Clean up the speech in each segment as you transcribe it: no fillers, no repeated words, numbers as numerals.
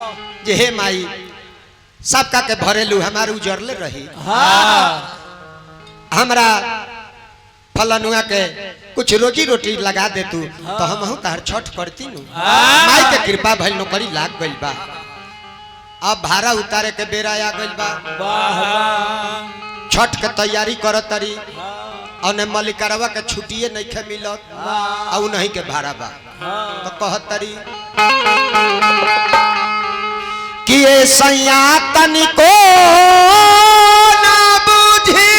जे हे माई सबका के भरेलू हमार उजरले रही। हमरा फलनुआ के कुछ रोजी रोटी लगा दे तू तो हम तार छठ करती नु। माई के कृपा भइल नौकरी लाग गइल बा। अब भाड़ा उतारे के बेरा आ गइल बा। छठ के तैयारी करत तरी और मलिकरवा के छुट्टिए नहीं खे मिलत और नहीं के भाड़ा बा तो कहत तरी कि ये सैया तनिको ना बुझी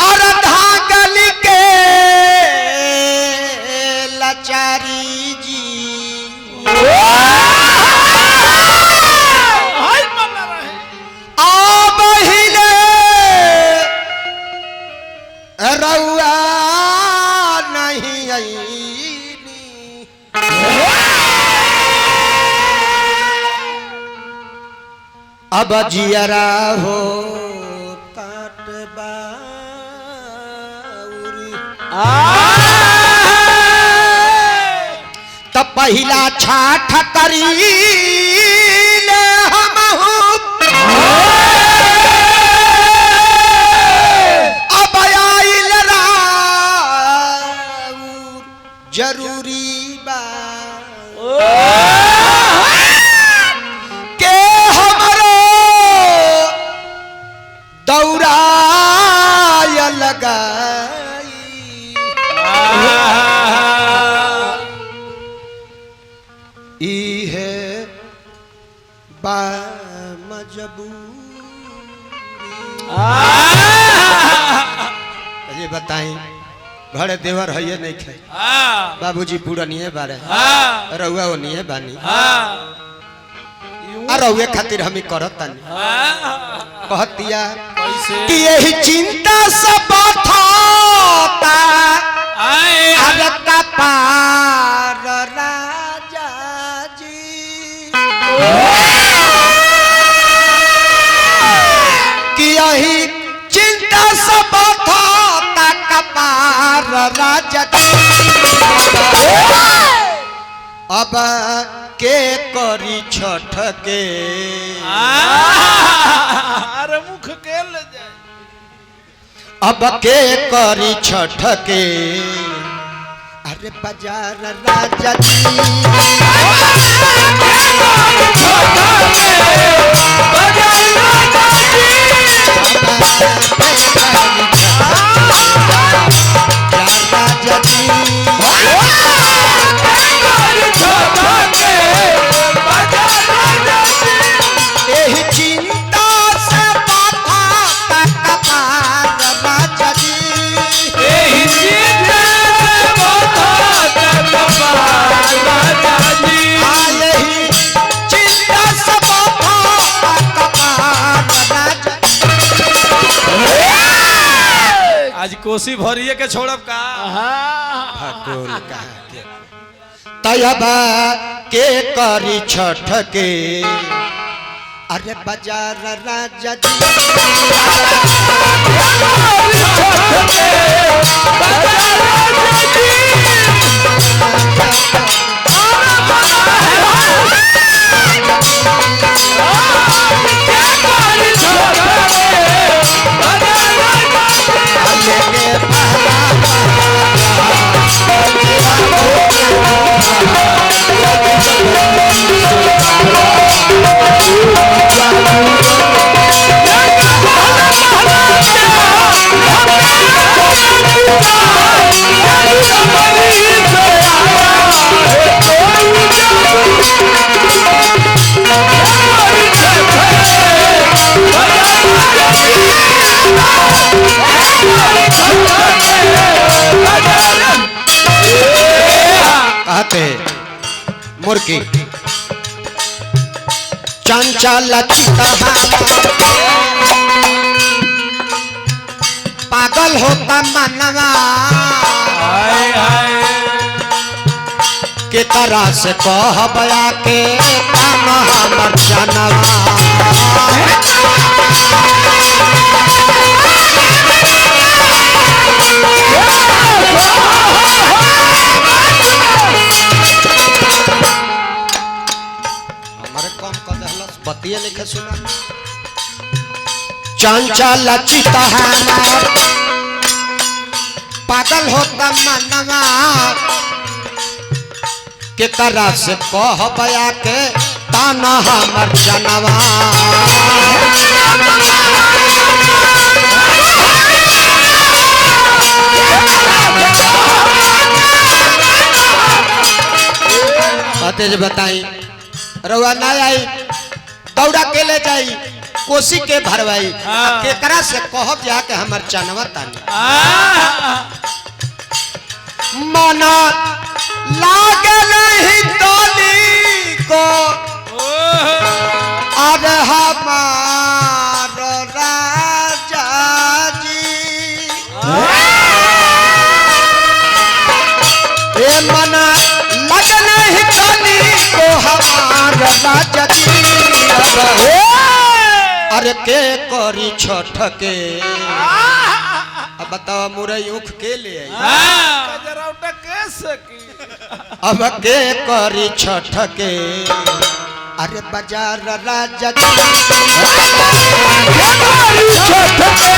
और धागल के लाचारी जी अब हिले रउआ नहीं आईनी अब जियरा हो काटबा तो पहला छाठ करी ले हम अब आइल जरूरी बा के हमरो दौड़ाय लगाई ई है बा मजबूरी। ये बताई घरे देवर है नहीं खे बाबूजी पूरा नहीं है बारे रउआ वो नहीं है बानी रउए खातिर हम करत तानी कहतिया कि यही चिंता सब था का पार राजा जी कि यही चिंता सब था का पार राजा जी अब के करी छठ के अरे मुख के ले जाए अब के करी छठ के अरे बाजार राजा जी आज कोसी भरिए के छोड़ब का तयबा के करी छठ के अरे बाजार राजा जी कहते मुर्गी चंचल चिता पागल होता मनवा के तरह से कहबया के काम हमर जनवा सुना चंचल चिता हमार पागल होता मनवा के करा से कह बया के ताना हमर जनवा तेज बताई रउआ ना आई दौड़ा के ले जाई कोसी के भरवाई केकरा से कहब जाके हमर चनवा तानी मना लागे नहीं तोली को अब हमार राजा जी ए मना लगे नहीं तोली को हमार राजा जी अरे के करी छठ के अब बताओ मुरई उख के ले आई अब के करी छठ के अरे बाजार राजा जी छठ के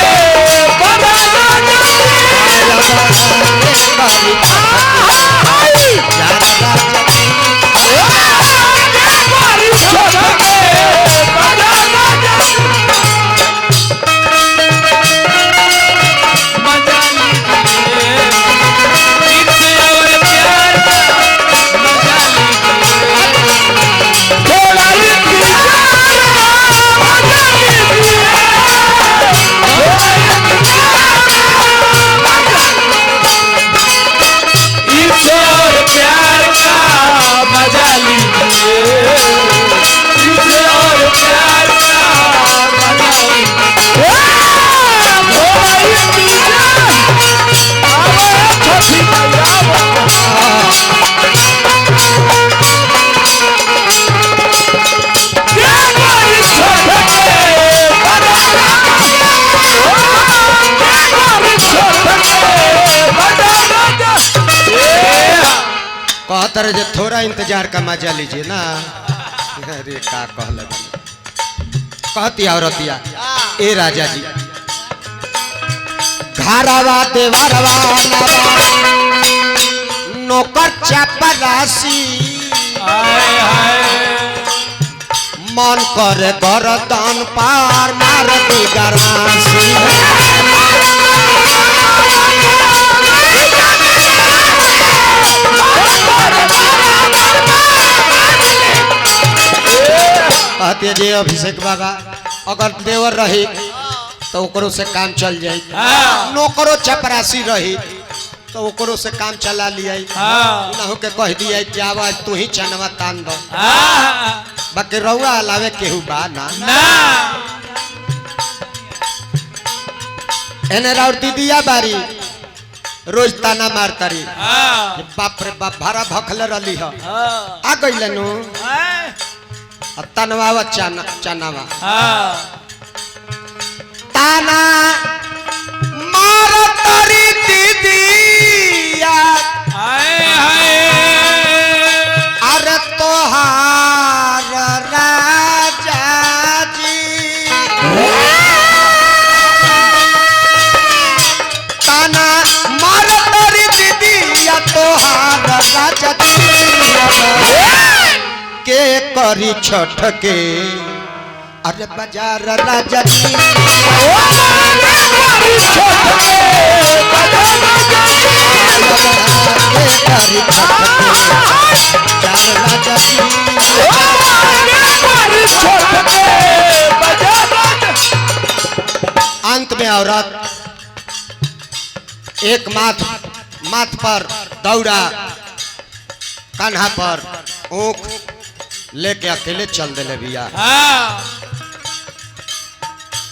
कहतर जे थोड़ा इंतजार का मजा लीजिए ना अरे का कहल कहती औरतिया ए राजा जी घरवा देवरवा नौकर चापरासी मन करे गरदन पार मार दी गरासी कहते जे अभिषेक बाबा अगर देवर रही तो ओकरो से काम चल जाई नौकरो चपरासी रही तो ओकरो से काम चला लियाई नहु के कह दिया कि आवाज तू ही चनवा तान दो बाकी रउआ अलावे केहू बा ना एने राउर दीदिया बारी रोज ताना मारतारी बाप रे बाप भारा भखले रही ह आ गइले नु तनवा चनावा ताना मार तरी दीदिया अरे तोहार राजा जी ताना मार तरी दीदिया तोहार राजा जी के करी छठ के अरे बाजार राजा जी अंत में औरत एक माथ पर दौड़ा कान्हा पर ऊख लेके अकेले चल दिले भैया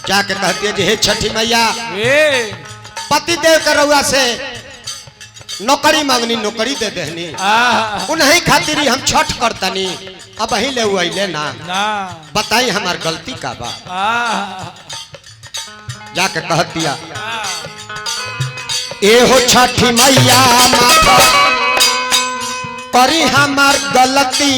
जाके कहती है हे छठी मैया पति देव के रउआ से नौकरी मांगनी नौकरी दे देहनी उन्हीं खातिर हम छठ करतनी अब ही ले अइले ना बताई हमार गलती का बा जाके कहतिया ए हो छठी मैया माथा करी हमार गलती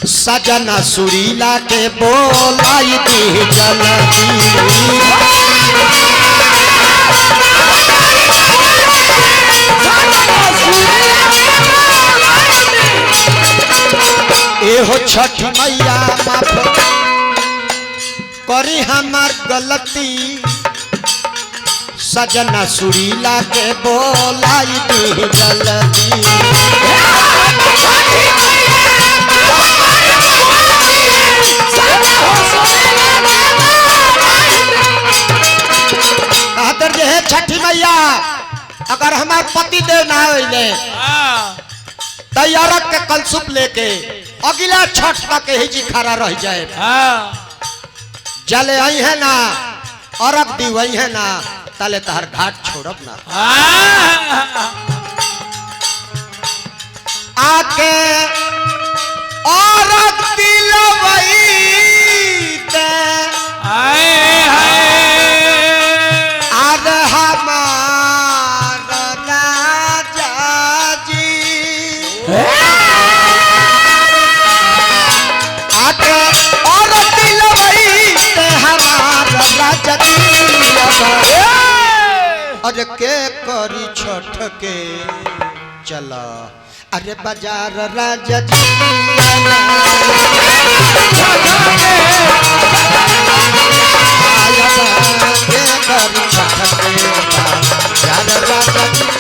सजना सुरीला के बोलाई दी जल्दी एहो छठ मैया माफ करी हमार गलती सजना सुरीला के बोलाई दी जल्दी आदर जे है छठी मैया अगर हमार पति देव ना होइले तैयारक के कलसुप लेके अगला छठ तक ही जी खड़ा रह जाए जले आई है ना औरत दी वही है ना ताले तहर घाट छोड़ब ना आके औरत दिलवई दे आद हमार राजा जी आके औरत दिलवई दे हमार राजा जी अरे के करी छठ के चला अरे बाजार राजा जी के करी छठ के बाजार राजा जी